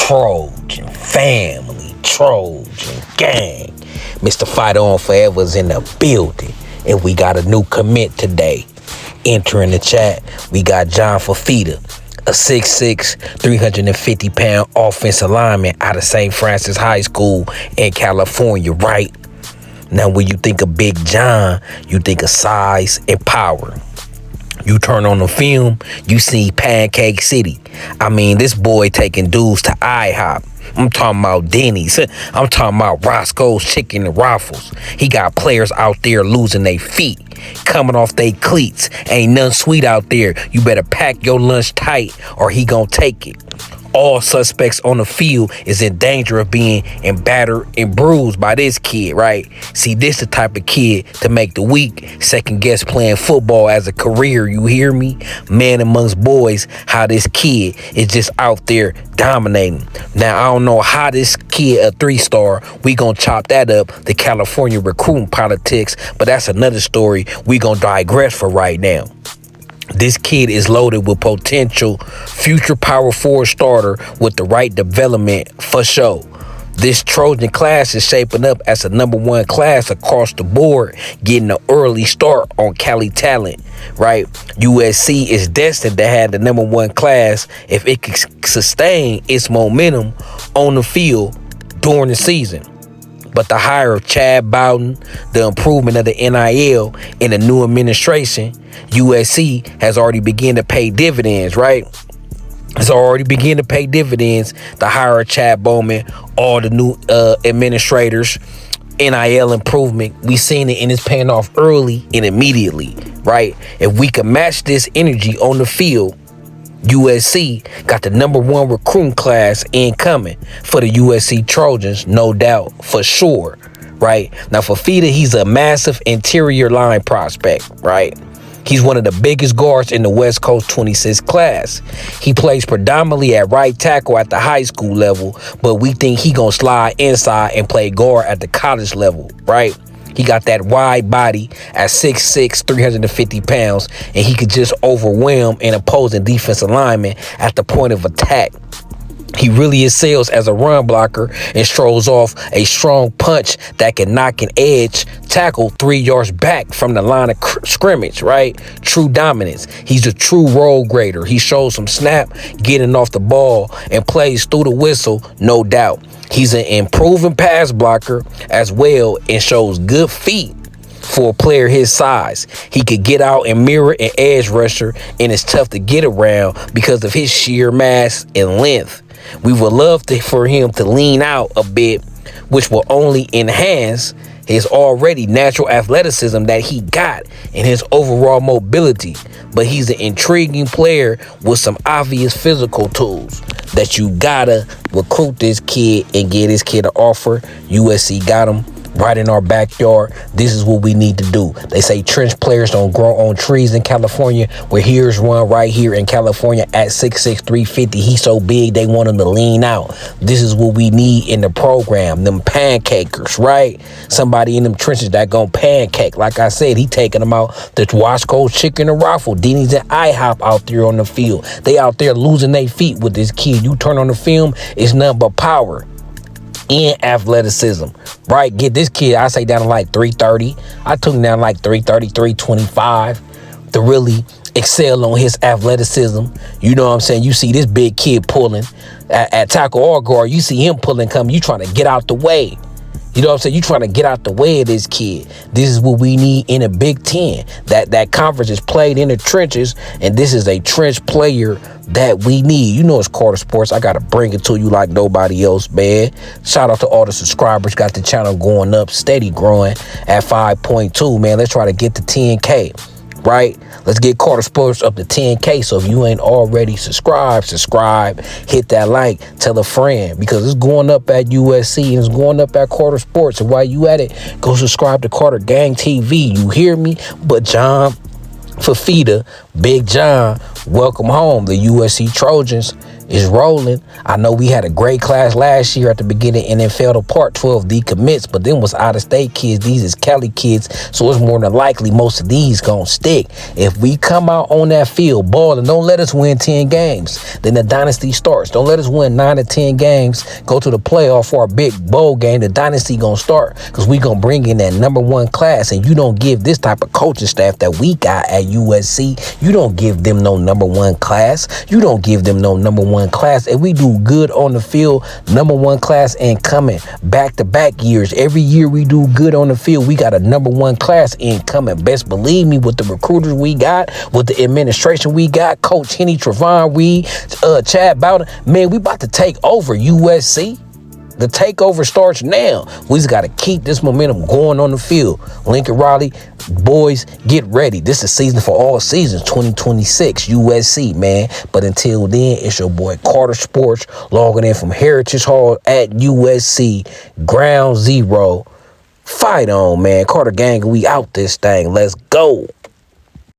Trojan family, Trojan gang. Mr. Fighter on Forever's in the building, and we got a new commit today. Entering the chat, we got John Fifita, a 6'6", 350-pound offensive lineman out of St. Francis High School in California, right? Now, when you think of Big John, you think of size and power. You turn on the film, you see Pancake City. I mean, this boy taking dudes to IHOP. I'm talking about Denny's. I'm talking about Roscoe's Chicken and Waffles. He got players out there losing their feet, coming off their cleats. Ain't nothing sweet out there. You better pack your lunch tight or he gonna take it. All suspects on the field is in danger of being battered and bruised by this kid, right? See, this the type of kid to make the weak second guess playing football as a career, you hear me? Man amongst boys, how this kid is just out there dominating. Now, I don't know how this kid, a 3-star, we gonna chop that up, the California recruiting politics, but that's another story we gonna digress for right now. This kid is loaded with potential future power forward starter with the right development for sure. This Trojan class is shaping up as a #1 class across the board, getting an early start on Cali talent, right? USC is destined to have the #1 class if it can sustain its momentum on the field during the season. But the hire of Chad Bowden, the improvement of the NIL, and the new administration, USC has already begun to pay dividends, right? It's already begun to pay dividends. The hire of Chad Bowman, all the new administrators, NIL improvement, we seen it and it's paying off early and immediately, right? If we can match this energy on the field, USC got the #1 recruiting class incoming for the USC Trojans, no doubt, for sure, right? Now, for Fifita, he's a massive interior line prospect, right? He's one of the biggest guards in the West Coast 26 class. He plays predominantly at right tackle at the high school level, but we think he gonna slide inside and play guard at the college level, right? He got that wide body at 6'6", 350 pounds, and he could just overwhelm an opposing defensive lineman at the point of attack. He really excels as a run blocker and strolls off a strong punch that can knock an edge tackle 3 yards back from the line of scrimmage, right? True dominance. He's a true role grader. He shows some snap, getting off the ball, and plays through the whistle, no doubt. He's an improving pass blocker as well and shows good feet for a player his size. He could get out and mirror an edge rusher, and it's tough to get around because of his sheer mass and length. We would love for him to lean out a bit, which will only enhance his already natural athleticism that he got and his overall mobility. But he's an intriguing player with some obvious physical tools that you gotta recruit this kid and get this kid an offer. USC got him right in our backyard. This is what we need to do. They say trench players don't grow on trees in California. Well, here's one right here in California at 6'6", 350. He's so big they want him to lean out. This is what we need in the program. Them pancakers, right? Somebody in them trenches that gonna pancake. Like I said, he taking them out to Roscoe's Chicken and Waffle, Denny's and IHOP out there on the field. They out there losing their feet with this kid. You turn on the film, it's nothing but power and athleticism, right? Get this kid, I say, down to like 330. I took him down like 330, 325 to really excel on his athleticism. You know what I'm saying? You see this big kid pulling at tackle or guard. You see him pulling coming. You trying to get out the way. You know what I'm saying? You trying to get out the way of this kid. This is what we need in a Big Ten. That conference is played in the trenches, and this is a trench player that we need. You know it's Carter Sports. I got to bring it to you like nobody else, man. Shout out to all the subscribers. Got the channel going up, steady growing at 5.2, man. Let's try to get to 10K, right? Let's get Carter Sports up to 10K. So if you ain't already subscribe, hit that like, tell a friend, because it's going up at USC and it's going up at Carter Sports. And while you at it, go subscribe to Carter Gang TV. You hear me? But John Fifita, Big John, welcome home. The USC Trojans It's rolling. I know we had a great class last year at the beginning and then fell apart, 12 decommits, but then was out-of-state kids. These is Cali kids, so it's more than likely most of these gonna stick. If we come out on that field balling, don't let us win 10 games. Then the dynasty starts. Don't let us win 9 to 10 games, go to the playoff for a big bowl game. The dynasty gonna start because we gonna bring in that number one class, and you don't give this type of coaching staff that we got at USC, you don't give them no number one class. You don't give them no number one class. And we do good on the field, number one class, and coming back-to-back years. Every year we do good on the field, we got a number one class incoming. Best believe me, with the recruiters we got, with the administration we got, Coach Henny, Trojan, Reed, Chad Bowden, man, we about to take over USC. The takeover starts now. We just got to keep this momentum going on the field. Lincoln Riley, boys, get ready. This is season for all seasons, 2026, USC, man. But until then, it's your boy Carter Sports, logging in from Heritage Hall at USC, Ground Zero. Fight on, man. Carter Gang, we out this thing. Let's go.